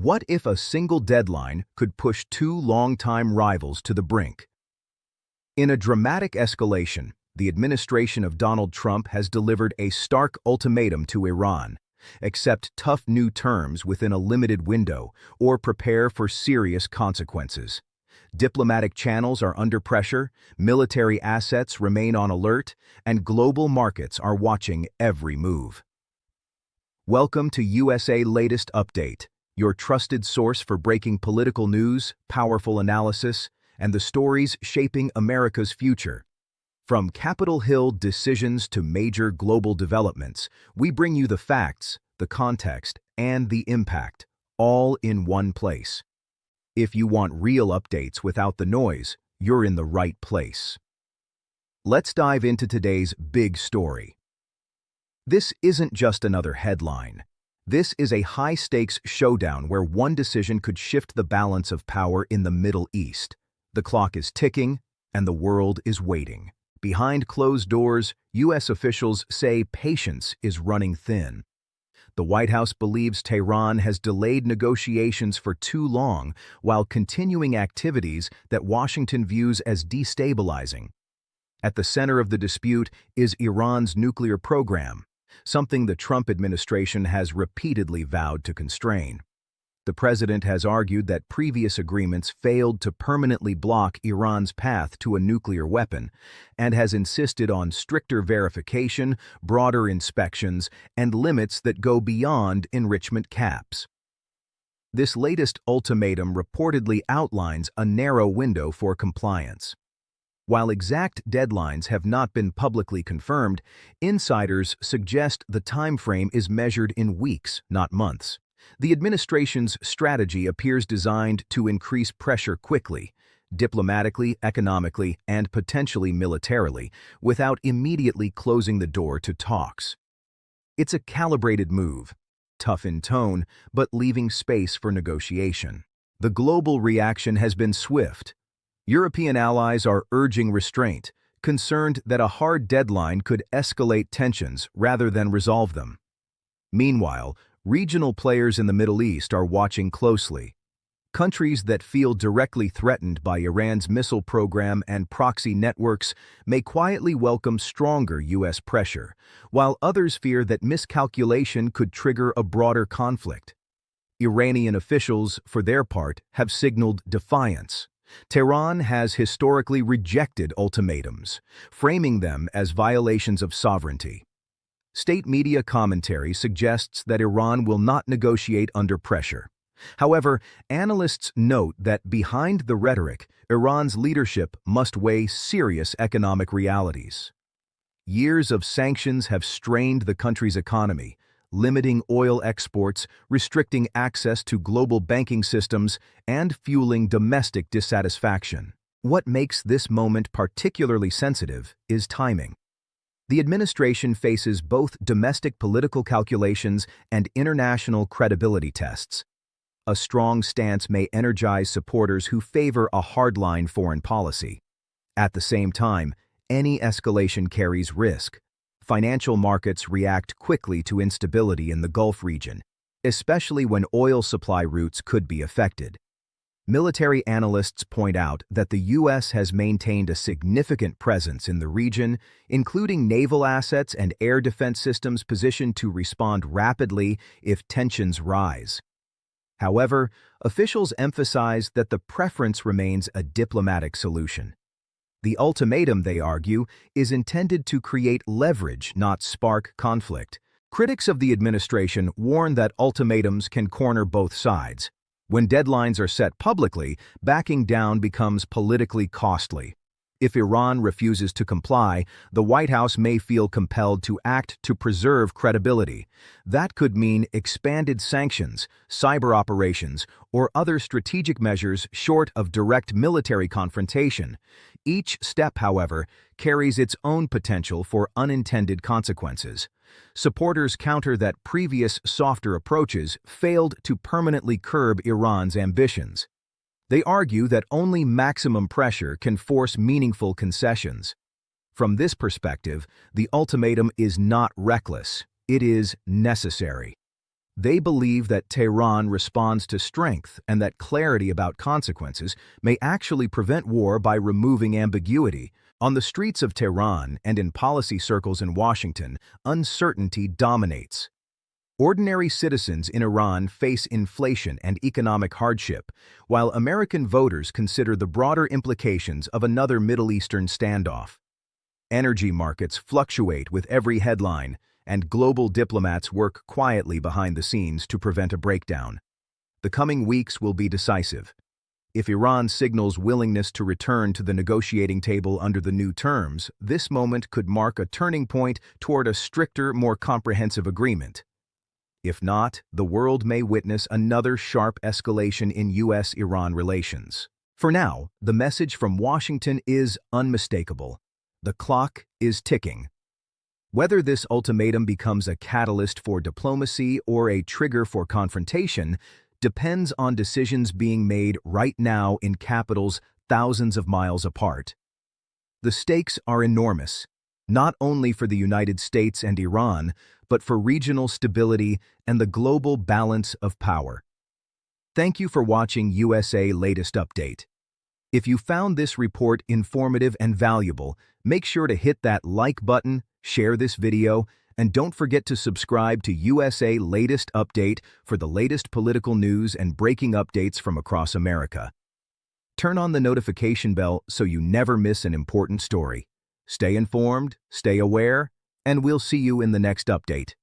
What if a single deadline could push two longtime rivals to the brink? In a dramatic escalation, the administration of Donald Trump has delivered a stark ultimatum to Iran: accept tough new terms within a limited window or prepare for serious consequences. Diplomatic channels are under pressure, military assets remain on alert, and global markets are watching every move. Welcome to USA Latest Update, your trusted source for breaking political news, powerful analysis, and the stories shaping America's future. From Capitol Hill decisions to major global developments, we bring you the facts, the context, and the impact, all in one place. If you want real updates without the noise, you're in the right place. Let's dive into today's big story. This isn't just another headline. This is a high-stakes showdown where one decision could shift the balance of power in the Middle East. The clock is ticking, and the world is waiting. Behind closed doors, U.S. officials say patience is running thin. The White House believes Tehran has delayed negotiations for too long while continuing activities that Washington views as destabilizing. At the center of the dispute is Iran's nuclear program, something the Trump administration has repeatedly vowed to constrain. The president has argued that previous agreements failed to permanently block Iran's path to a nuclear weapon, and has insisted on stricter verification, broader inspections, and limits that go beyond enrichment caps. This latest ultimatum reportedly outlines a narrow window for compliance. While exact deadlines have not been publicly confirmed, insiders suggest the timeframe is measured in weeks, not months. The administration's strategy appears designed to increase pressure quickly, diplomatically, economically, and potentially militarily, without immediately closing the door to talks. It's a calibrated move, tough in tone, but leaving space for negotiation. The global reaction has been swift. European allies are urging restraint, concerned that a hard deadline could escalate tensions rather than resolve them. Meanwhile, regional players in the Middle East are watching closely. Countries that feel directly threatened by Iran's missile program and proxy networks may quietly welcome stronger U.S. pressure, while others fear that miscalculation could trigger a broader conflict. Iranian officials, for their part, have signaled defiance. Tehran has historically rejected ultimatums, framing them as violations of sovereignty. State media commentary suggests that Iran will not negotiate under pressure. However, analysts note that behind the rhetoric, Iran's leadership must weigh serious economic realities. Years of sanctions have strained the country's economy, limiting oil exports, restricting access to global banking systems, and fueling domestic dissatisfaction. What makes this moment particularly sensitive is timing. The administration faces both domestic political calculations and international credibility tests. A strong stance may energize supporters who favor a hardline foreign policy. At the same time, any escalation carries risk. Financial markets react quickly to instability in the Gulf region, especially when oil supply routes could be affected. Military analysts point out that the U.S. has maintained a significant presence in the region, including naval assets and air defense systems positioned to respond rapidly if tensions rise. However, officials emphasize that the preference remains a diplomatic solution. The ultimatum, they argue, is intended to create leverage, not spark conflict. Critics of the administration warn that ultimatums can corner both sides. When deadlines are set publicly, backing down becomes politically costly. If Iran refuses to comply, the White House may feel compelled to act to preserve credibility. That could mean expanded sanctions, cyber operations, or other strategic measures short of direct military confrontation. Each step, however, carries its own potential for unintended consequences. Supporters counter that previous softer approaches failed to permanently curb Iran's ambitions. They argue that only maximum pressure can force meaningful concessions. From this perspective, the ultimatum is not reckless, it is necessary. They believe that Tehran responds to strength and that clarity about consequences may actually prevent war by removing ambiguity. On the streets of Tehran and in policy circles in Washington, uncertainty dominates. Ordinary citizens in Iran face inflation and economic hardship, while American voters consider the broader implications of another Middle Eastern standoff. Energy markets fluctuate with every headline, and global diplomats work quietly behind the scenes to prevent a breakdown. The coming weeks will be decisive. If Iran signals willingness to return to the negotiating table under the new terms, this moment could mark a turning point toward a stricter, more comprehensive agreement. If not, the world may witness another sharp escalation in U.S.-Iran relations. For now, the message from Washington is unmistakable. The clock is ticking. Whether this ultimatum becomes a catalyst for diplomacy or a trigger for confrontation depends on decisions being made right now in capitals thousands of miles apart. The stakes are enormous, not only for the United States and Iran, but for regional stability and the global balance of power. Thank you for watching USA Latest Update. If you found this report informative and valuable, make sure to hit that like button, share this video, and don't forget to subscribe to USA Latest Update for the latest political news and breaking updates from across America. Turn on the notification bell so you never miss an important story. Stay informed, stay aware, and we'll see you in the next update.